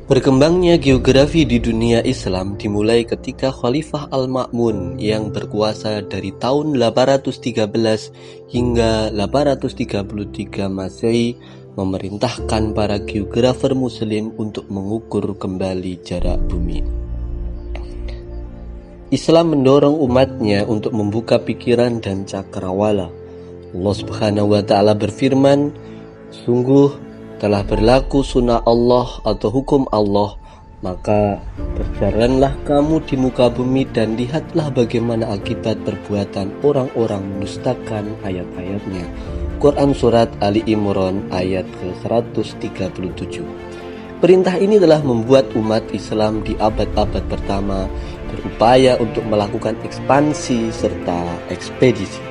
Berkembangnya geografi di dunia Islam dimulai ketika Khalifah Al-Ma'mun yang berkuasa dari tahun 813 hingga 833 Masehi memerintahkan para geografer muslim untuk mengukur kembali jarak bumi. Islam mendorong umatnya untuk membuka pikiran dan cakrawala. Allah Subhanahu wa Ta'ala berfirman, "Sungguh telah berlaku sunnah Allah atau hukum Allah, maka berjalanlah kamu di muka bumi dan lihatlah bagaimana akibat perbuatan orang-orang mendustakan ayat-ayatnya." Quran Surat Ali Imran ayat ke-137. Perintah ini telah membuat umat Islam di abad-abad pertama berupaya untuk melakukan ekspansi serta ekspedisi.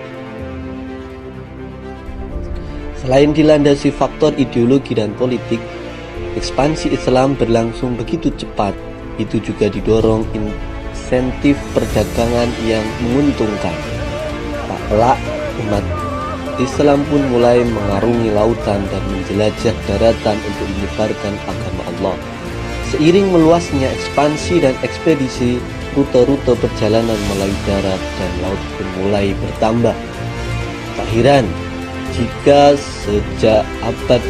Selain dilandasi faktor ideologi dan politik, ekspansi Islam berlangsung begitu cepat. Itu juga didorong insentif perdagangan yang menguntungkan. Tak pelak, umat Islam pun mulai mengarungi lautan dan menjelajah daratan untuk menyebarkan agama Allah. Seiring meluasnya ekspansi dan ekspedisi, rute-rute perjalanan melalui darat dan laut pun mulai bertambah. Tak heran jika sejak abad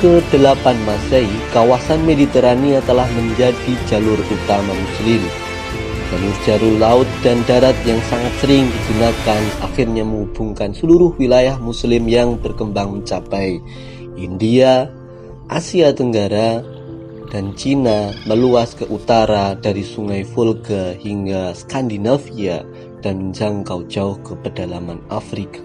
ke-8 Masehi, kawasan Mediterania telah menjadi jalur utama Muslim. Jalur-jalur laut dan darat yang sangat sering digunakan akhirnya menghubungkan seluruh wilayah Muslim yang berkembang mencapai India, Asia Tenggara, dan Cina, meluas ke utara dari Sungai Volga hingga Skandinavia dan menjangkau jauh ke pedalaman Afrika.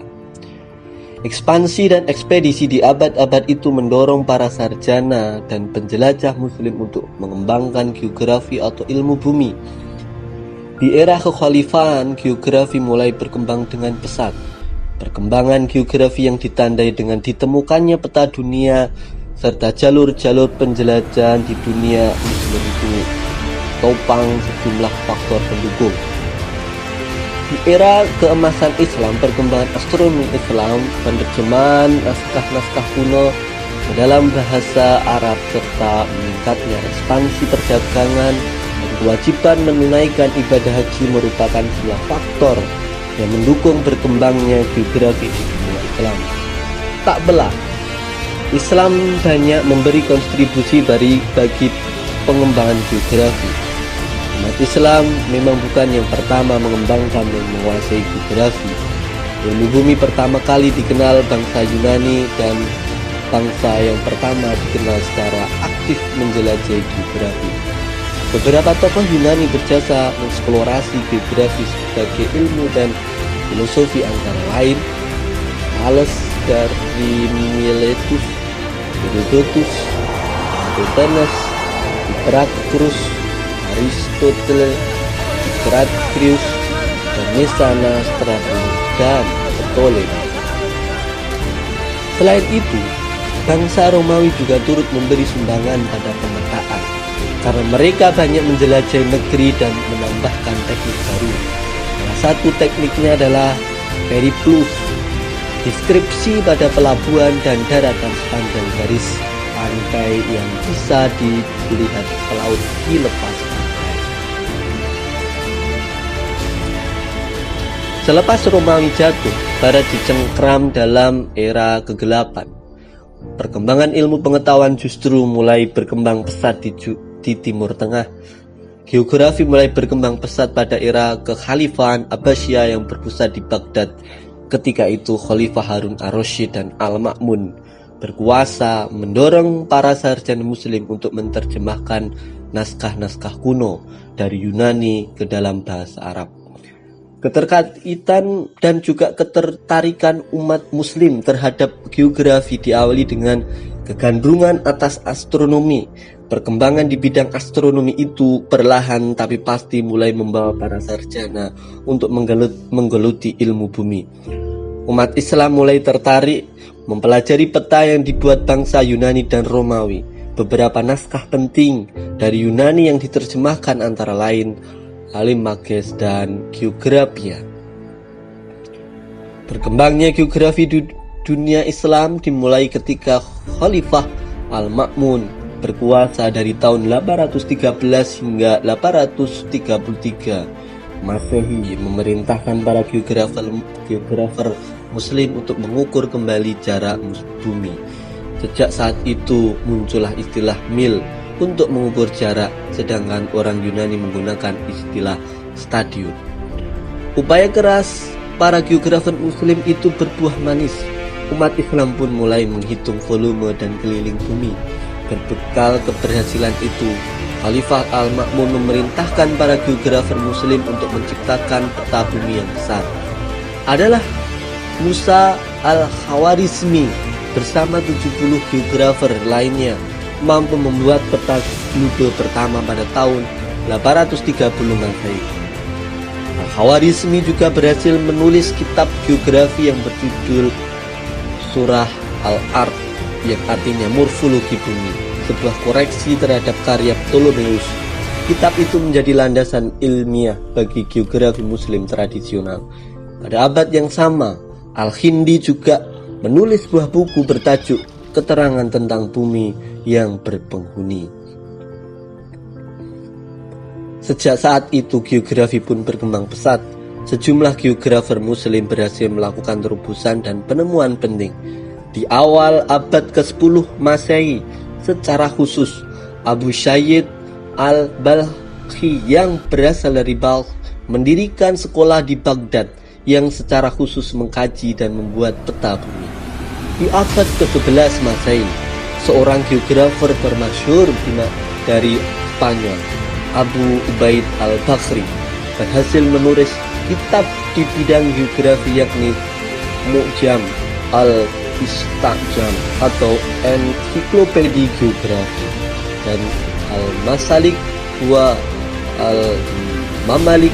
Ekspansi dan ekspedisi di abad-abad itu mendorong para sarjana dan penjelajah Muslim untuk mengembangkan geografi atau ilmu bumi. Di era kekhalifahan, geografi mulai berkembang dengan pesat. Perkembangan geografi yang ditandai dengan ditemukannya peta dunia serta jalur-jalur penjelajahan di dunia Muslim itu topang sejumlah faktor pendukung. Di era keemasan Islam, perkembangan astronomi Islam, penerjemahan naskah-naskah kuno ke dalam bahasa Arab, serta meningkatnya ekspansi perdagangan dan kewajiban menunaikan ibadah haji merupakan sebuah faktor yang mendukung berkembangnya geografi di dunia Islam. Tak belak, Islam banyak memberi kontribusi bagi pengembangan geografi. Umat Islam memang bukan yang pertama mengembangkan dan menguasai geografi. Ilmu bumi pertama kali dikenal bangsa Yunani dan bangsa yang pertama dikenal secara aktif menjelajahi geografi. Beberapa tokoh Yunani berjasa mengeksplorasi geografi sebagai ilmu dan filosofi, antara lain Thales dari Miletus, Herodotus, Diogenes, Hippocrates, Aristoteles, Socrates, dan Mesana, Strabo, dan Ptolemy. Selain itu, bangsa Romawi juga turut memberi sumbangan pada pemetaan, karena mereka banyak menjelajahi negeri dan menambahkan teknik baru. Salah satu tekniknya adalah periplus, deskripsi pada pelabuhan dan daratan sepanjang garis pantai yang bisa dilihat pelaut di lepas pantai. Selepas Romawi jatuh, Barat dicengkram dalam era kegelapan. Perkembangan ilmu pengetahuan justru mulai berkembang pesat di Timur Tengah. Geografi mulai berkembang pesat pada era kekhalifahan Abbasiyah yang berpusat di Baghdad. Ketika itu Khalifah Harun ar-Rasyid dan Al-Ma'mun berkuasa, mendorong para sarjana Muslim untuk menerjemahkan naskah-naskah kuno dari Yunani ke dalam bahasa Arab. Keterkaitan dan juga ketertarikan umat Muslim terhadap geografi diawali dengan kegandrungan atas astronomi. Perkembangan di bidang astronomi itu perlahan tapi pasti mulai membawa para sarjana untuk menggeluti ilmu bumi. Umat Islam mulai tertarik mempelajari peta yang dibuat bangsa Yunani dan Romawi. Beberapa naskah penting dari Yunani yang diterjemahkan antara lain Alimages dan Geographia. Berkembangnya geografi di dunia Islam dimulai ketika Khalifah Al-Ma'mun berkuasa dari tahun 813 hingga 833 Masehi, memerintahkan para geografer Muslim untuk mengukur kembali jarak bumi. Sejak saat itu muncullah istilah mil untuk mengukur jarak, sedangkan orang Yunani menggunakan istilah stadium. Upaya keras para geografer Muslim itu berbuah manis. Umat Islam pun mulai menghitung volume dan keliling bumi. Berbekal keberhasilan itu, Khalifah Al-Ma'mun memerintahkan para geografer Muslim untuk menciptakan peta bumi yang besar. Adalah Musa Al-Khawarizmi bersama 70 geografer lainnya mampu membuat peta Pluto pertama pada tahun 830 Masehi. Al-Khawarizmi juga berhasil menulis kitab geografi yang berjudul Surah Al-Ard, yang artinya morfologi bumi, sebuah koreksi terhadap karya Ptolemeus. Kitab itu menjadi landasan ilmiah bagi geografi Muslim tradisional. Pada abad yang sama, Al-Hindi juga menulis sebuah buku bertajuk Keterangan tentang Bumi yang Berpenghuni. Sejak saat itu geografi pun berkembang pesat. Sejumlah geografer Muslim berhasil melakukan terobosan dan penemuan penting. Di awal abad ke-10 Masehi, secara khusus Abu Sayyid Al-Balkhi yang berasal dari Balkh mendirikan sekolah di Baghdad yang secara khusus mengkaji dan membuat peta bumi. Di abad ke-11 Masehi, seorang geografer bermasyhur dari Spanyol, Abu Ubaid Al-Bakhri, berhasil menulis kitab di bidang geografi yakni Mu'jam Al-Istajam atau ensiklopedi geografi, dan Al-Masalik wa Al-Mamalik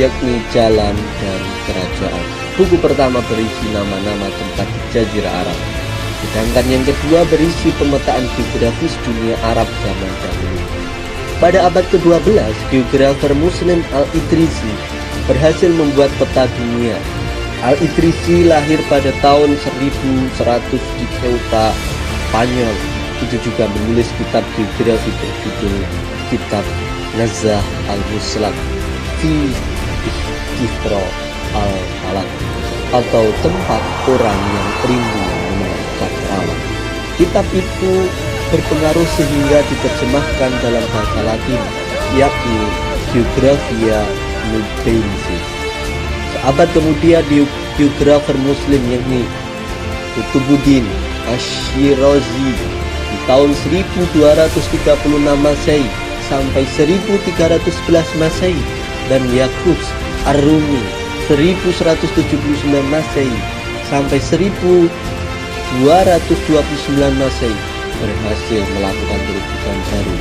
yakni jalan dan kerajaan. Buku pertama berisi nama-nama tempat di Jazirah Arab, sedangkan yang kedua berisi pemetaan geografis dunia Arab zaman dahulu. Pada abad ke-12, geografer Muslim Al-Idrisi berhasil membuat peta dunia. Al-Idrisi lahir pada tahun 1100 di Ceuta, Spanyol. Itu juga menulis kitab geografi berjudul Kitab Nazah Al-Muslak fi Istifra Al-Falak, atau tempat orang yang rindu mengenal cakrawala. Kitab itu berpengaruh sehingga diterjemahkan dalam bahasa Latin, yakni Geographia Nubensis. Seabad kemudian geografer Muslim yakni Kutubuddin Ash-Shirazi di tahun 1236 Masehi sampai 1311 Masehi dan Yaqub Ar-Rumi 1179 Masehi sampai 1229 Masehi berhasil melakukan terobosan baru.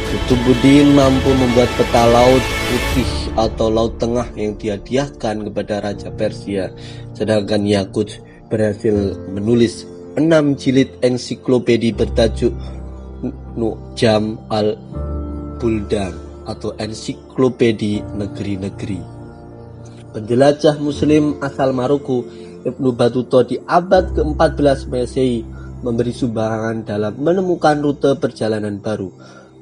Kutubuddin mampu membuat peta Laut Putih atau Laut Tengah yang dihadiahkan kepada Raja Persia, sedangkan Yaqub berhasil menulis 6 jilid ensiklopedi bertajuk Mu'jam Al-Buldan atau ensiklopedi negeri-negeri. Penjelajah Muslim asal Maroko Ibnu Battuta di abad ke-14 Masehi memberi sumbangan dalam menemukan rute perjalanan baru.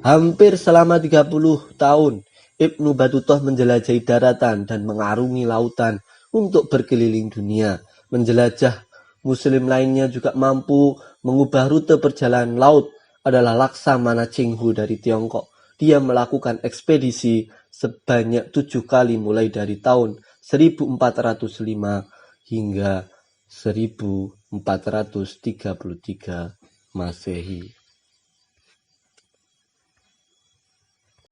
Hampir selama 30 tahun, Ibnu Battuta menjelajahi daratan dan mengarungi lautan untuk berkeliling dunia. Menjelajah Muslim lainnya juga mampu mengubah rute perjalanan laut adalah Laksamana Chenghu dari Tiongkok. Dia melakukan ekspedisi sebanyak 7 kali mulai dari tahun 1405 hingga 1433 Masehi.